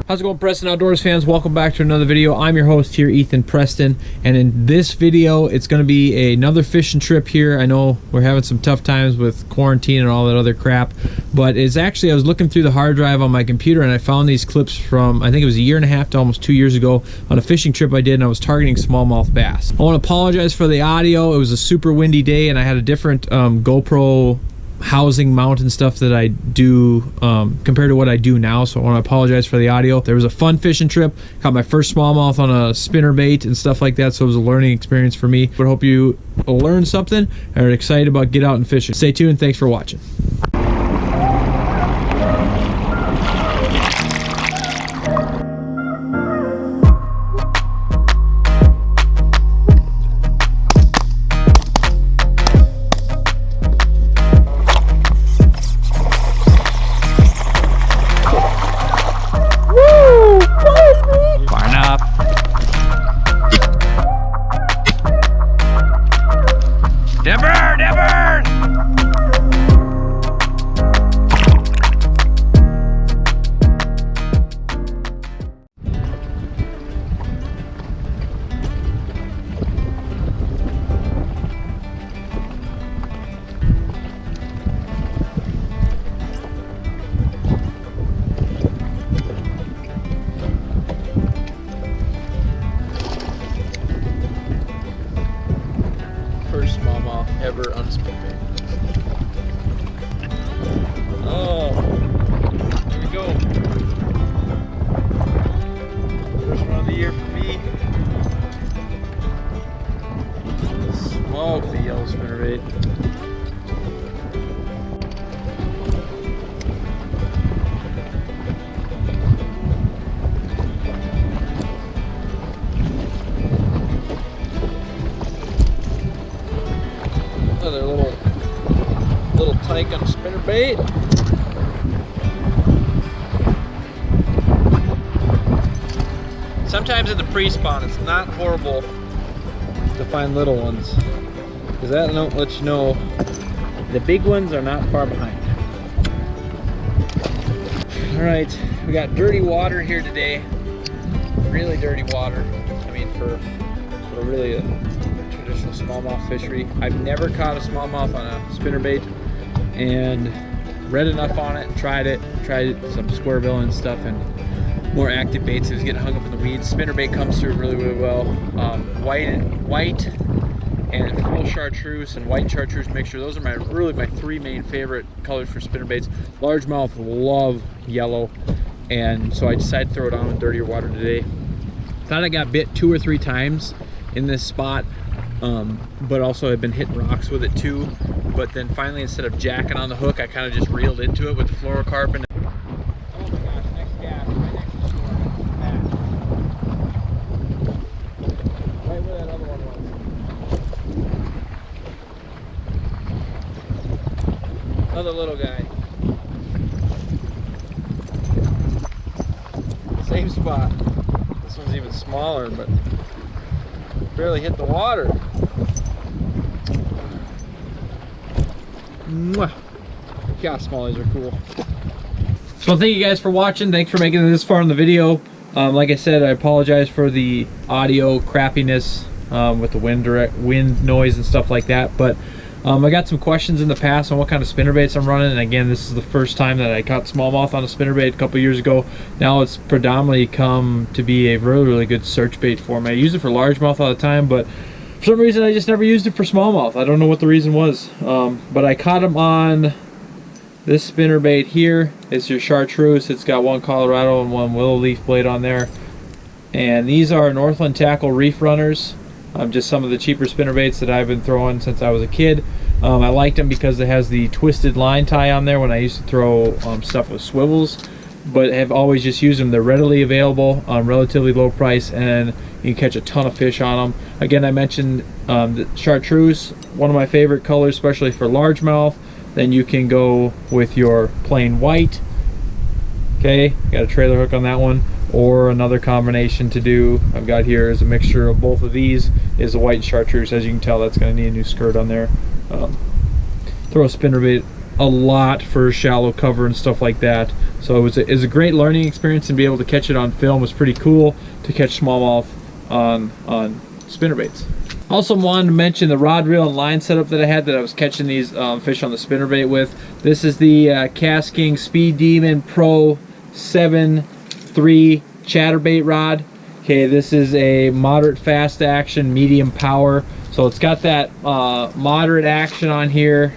How's it going, Preston Outdoors fans? Welcome back to another video. I'm your host here, Ethan Preston, and in this video it's going to be another fishing trip here. I know we're having some tough times with quarantine and all that other crap, but it's actually, I was looking through the hard drive on my computer and I found these clips from, I think it was 1.5 years to almost 2 years ago on a fishing trip I did, and I was targeting smallmouth bass. I want to apologize for the audio. It was a super windy day and I had a different GoPro housing mount and stuff that I do compared to what I do now, so I want to apologize for the audio. There was a fun fishing trip, caught my first smallmouth on a spinnerbait and stuff like that, so it was a learning experience for me. But I hope you learned something and are excited about get out and fishing. Stay tuned, thanks for watching. First smallmouth ever on a spinnerbait. Oh, here we go. First one of the year for me. Smoke the yellow spinnerbait. Another little tank on a spinnerbait. Sometimes in the pre-spawn it's not horrible to find little ones, because that don't let you know the big ones are not far behind. Alright, we got dirty water here today. Really dirty water. I mean, for really a traditional smallmouth fishery. I've never caught a smallmouth on a spinnerbait, and read enough on it, tried some squarebill and stuff, and more active baits. It was getting hung up in the weeds. Spinnerbait comes through really, really well. White and full chartreuse and white chartreuse mixture. Those are really my three main favorite colors for spinnerbaits. Largemouth love yellow, and so I decided to throw it on in dirtier water today. Thought I got bit 2 or 3 times in this spot, but also I've been hitting rocks with it too. But then finally, instead of jacking on the hook, I kind of just reeled into it with the fluorocarbon. Oh my gosh, next cast, right next to the shore. Right where that other one was. Another little guy. Same spot. This one's even smaller, but barely hit the water. Mwah. God, smallies are cool. So thank you guys for watching. Thanks for making it this far in the video. Like I said, I apologize for the audio crappiness with the wind noise and stuff like that. But I got some questions in the past on what kind of spinnerbaits I'm running. And again, this is the first time that I caught smallmouth on a spinnerbait a couple years ago. Now it's predominantly come to be a really, really good search bait for me. I use it for largemouth all the time, but for some reason I just never used it for smallmouth. I don't know what the reason was. But I caught them on this spinnerbait here. It's your chartreuse. It's got one Colorado and one willow leaf blade on there. And these are Northland Tackle Reef Runners. Just some of the cheaper spinnerbaits that I've been throwing since I was a kid. I liked them because it has the twisted line tie on there when I used to throw stuff with swivels, but have always just used them. They're readily available, relatively low price, and you can catch a ton of fish on them. Again, I mentioned the chartreuse, one of my favorite colors, especially for largemouth. Then you can go with your plain white. Okay, got a trailer hook on that one. Or another combination to do, I've got here is a mixture of both of these, is a white chartreuse. As you can tell, that's going to need a new skirt on there. Throw a spinnerbait a lot for shallow cover and stuff like that. So it was a great learning experience, and be able to catch it on film was pretty cool, to catch smallmouth on spinnerbaits. Also wanted to mention the rod, reel, and line setup that I had, that I was catching these fish on the spinnerbait with. This is the KastKing Speed Demon Pro 7.3 chatterbait rod. Okay, this is a moderate fast action, medium power. So it's got that moderate action on here.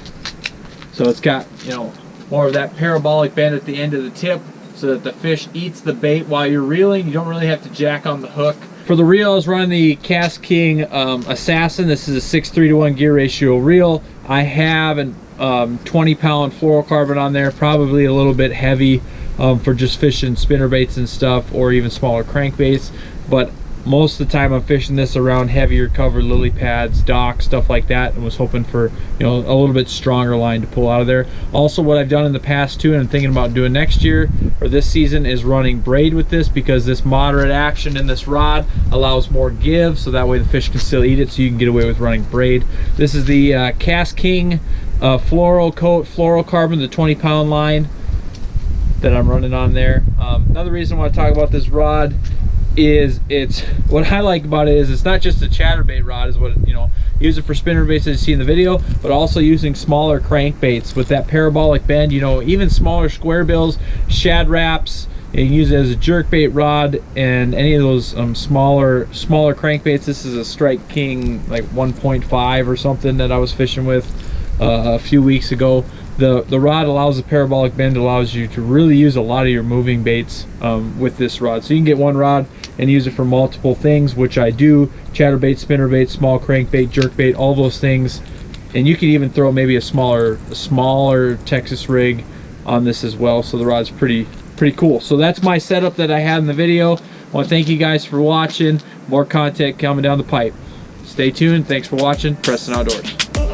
So it's got, you know, more of that parabolic bend at the end of the tip, so that the fish eats the bait while you're reeling. You don't really have to jack on the hook. For the reel, I was running the KastKing Assassin. This is a 6:3 to 1 gear ratio reel. I have an 20-pound fluorocarbon on there, probably a little bit heavy for just fishing spinnerbaits and stuff, or even smaller crankbaits. But most of the time I'm fishing this around heavier cover, lily pads, docks, stuff like that, and was hoping for, you know, a little bit stronger line to pull out of there. Also, what I've done in the past too, and I'm thinking about doing next year or this season, is running braid with this, because this moderate action in this rod allows more give, so that way the fish can still eat it, so you can get away with running braid. This is the KastKing fluorocarbon, the 20-pound line that I'm running on there. Another reason I want to talk about this rod is, it's, what I like about it is it's not just a chatterbait rod, is what, you know, use it for spinnerbaits as you see in the video, but also using smaller crankbaits with that parabolic bend, you know, even smaller square bills, shad wraps. You can use it as a jerkbait rod, and any of those smaller crankbaits. This is a Strike King like 1.5 or something that I was fishing with a few weeks ago. The rod allows the parabolic bend, allows you to really use a lot of your moving baits with this rod. So you can get one rod and use it for multiple things, which I do: chatterbait, spinnerbait, small crankbait, jerkbait, all those things. And you can even throw maybe a smaller Texas rig on this as well. So the rod's pretty cool. So that's my setup that I had in the video. I want to thank you guys for watching. More content coming down the pipe. Stay tuned. Thanks for watching Preston Outdoors.